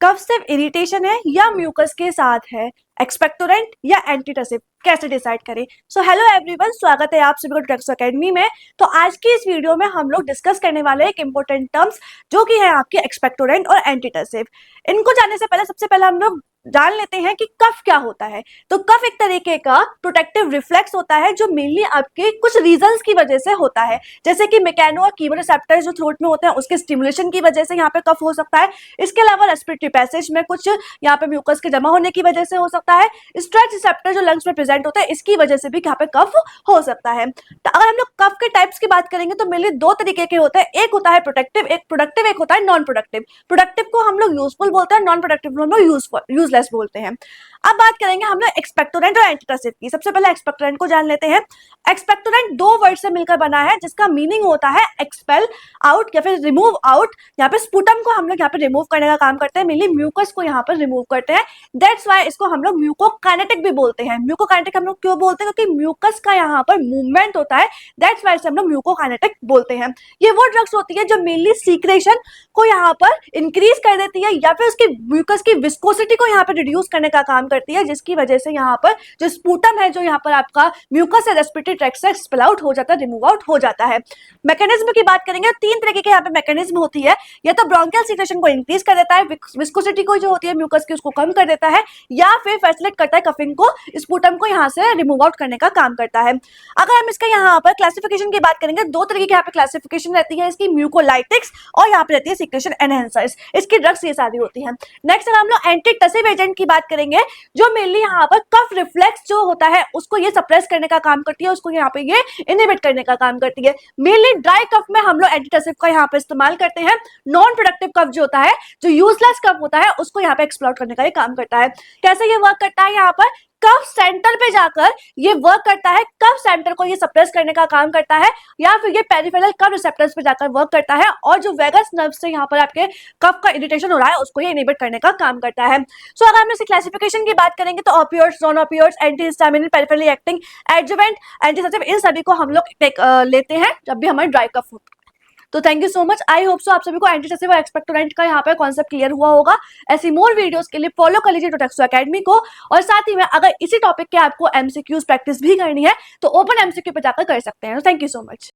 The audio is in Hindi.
कफ सिर्फ इरिटेशन है या म्यूकस के साथ है, एक्सपेक्टोरेंट या एंटीटसिव, कैसे डिसाइड करें। सो हेलो एवरीवन, स्वागत है आप सभी को टेक्सो एकेडमी में। तो आज की इस वीडियो में हम लोग डिस्कस करने वाले हैं एक इंपॉर्टेंट टर्म्स जो कि है आपके एक्सपेक्टोरेंट और एंटीटसिव। इनको जानने से पहले सबसे पहले हम लोग जान लेते हैं कि कफ क्या होता है। तो कफ एक तरीके का प्रोटेक्टिव रिफ्लेक्स होता है जो मेनली आपके कुछ रीजंस की वजह से होता है, जैसे कि मैकेनो और कीमोरिसेप्टर्स जो थ्रोट में होते हैं उसके स्टिमुलेशन की वजह से यहाँ पे कफ हो सकता है। इसके अलावा रेस्पिरेटरी पैसेज में कुछ यहाँ पे म्यूकस के जमा होने की वजह से हो सकता है। स्ट्रेच रिसेप्टर जो लंग्स में प्रेजेंट होता है इसकी वजह से भी यहाँ पे कफ हो सकता है। तो अगर हम लोग कफ के टाइप्स की बात करेंगे तो मेनली दो तरीके के होते हैं, एक होता है प्रोटेक्टिव, एक प्रोडक्टिव, एक होता है नॉन प्रोडक्टिव। प्रोडक्टिव को हम लोग यूजफुल बोलते हैं, नॉन प्रोडक्टिव को हम लोग यूजलेस बोलते हैं। अब बात करेंगे हम लोग एक्सपेक्टोरेंट और एंटीटसिव की। सबसे पहले एक्सपेक्टोरेंट को जान लेते हैं। एक्सपेक्टोरेंट दो वर्ड से मिलकर बना है जिसका मीनिंग होता है एक्सपेल आउट या फिर रिमूव आउट। यहाँ पे स्पुटम को हम लोग यहाँ पे रिमूव करने का काम करते हैं, मेनली म्यूकस को यहाँ पर रिमूव करते हैं। दैट्स वाई इसको हम लोग म्यूकोकाइनेटिक भी बोलते हैं। म्यूकोकाइनेटिक हम लोग क्यों बोलते हैं? क्योंकि म्यूकस का यहाँ पर मूवमेंट होता है, दैट्स वाई हम लोग म्यूकोकाइनेटिक बोलते हैं। ये वो ड्रग्स होती है जो मेनली सीक्रेशन को यहाँ पर इंक्रीज कर देती है या फिर उसकी म्यूकस की विस्कोसिटी को यहाँ पर रिड्यूस करने का काम करती है, जिसकी वजह से यहाँ पर जो स्पुटम है, जो यहाँ पर आपका म्यूकस है, रेस्पिरेटरी ट्रैक्ट से एक्सपेल आउट हो जाता है, रिमूव आउट हो जाता है। मैकेनिज्म की बात करेंगे, तीन तरीके के यहाँ पे मैकेनिज्म होती है। या तो ब्रोंकियल सीक्रेशन को इंक्रीज कर देता है, विस्कोसिटी को जो होती है म्यूकस की उसको कम कर देता है, या फिर फैसिलिटेट करता है कफिंग को, स्पुटम को यहाँ से रिमूव आउट करने का काम करता है। अगर हम इसका यहाँ पर क्लासिफिकेशन की बात करेंगे, दो तरीके की यहाँ पे क्लासिफिकेशन रहती है इसकी, म्यूकोलाइटिक्स और यहाँ पे रहती है सीक्रेशन एनहांसर्स। इसकी ड्रग्स ये सारी होती है। नेक्स्ट अगर हम लोग एंटीटसिव एजेंट की बात करेंगे, जो मेनली यहाँ पर कफ रिफ्लेक्स जो होता है उसको ये सप्रेस करने का काम करती है, उसको यहाँ पे ये इनहिबिट करने का काम करती है। मेनली ड्राई कफ में हम लोग एंटीटसिव का यहाँ पे इस्तेमाल करते हैं। नॉन प्रोडक्टिव कफ जो होता है, जो यूजलेस कफ होता है, उसको यहाँ पे एक्सप्लोर करने का ये काम करता है। कैसे ये वर्क करता है? यहाँ पर कफ सेंटर पे जाकर ये वर्क करता है, कफ सेंटर को ये सप्रेस करने का काम करता है, या फिर ये पेरिफेरल कफ रिसेप्टर्स पे जाकर वर्क करता है और जो वेगस नर्व से यहाँ पर आपके कफ का इरिटेशन हो रहा है उसको ये इनहिबिट करने का काम करता है। सो अगर हम इसकी क्लासिफिकेशन की बात करेंगे तो opioids, non opioids, antihistaminic, peripherally acting adjuvant, antiseptic, इन सभी को हम लोग लेते हैं जब भी हमारी ड्राई कफ होती है। तो thank you so much. I hope so आप सभी को एंटीटसिव और एक्सपेक्टोरेंट का यहाँ पे कॉन्सेप्ट क्लियर हुआ होगा। ऐसी मोर वीडियोस के लिए फॉलो कर लीजिए टेक्सो एकेडमी को। और साथ ही में अगर इसी टॉपिक के आपको एमसीक्यूज प्रैक्टिस भी करनी है तो ओपन एमसीक्यू पे जाकर कर सकते हैं। Thank you so much.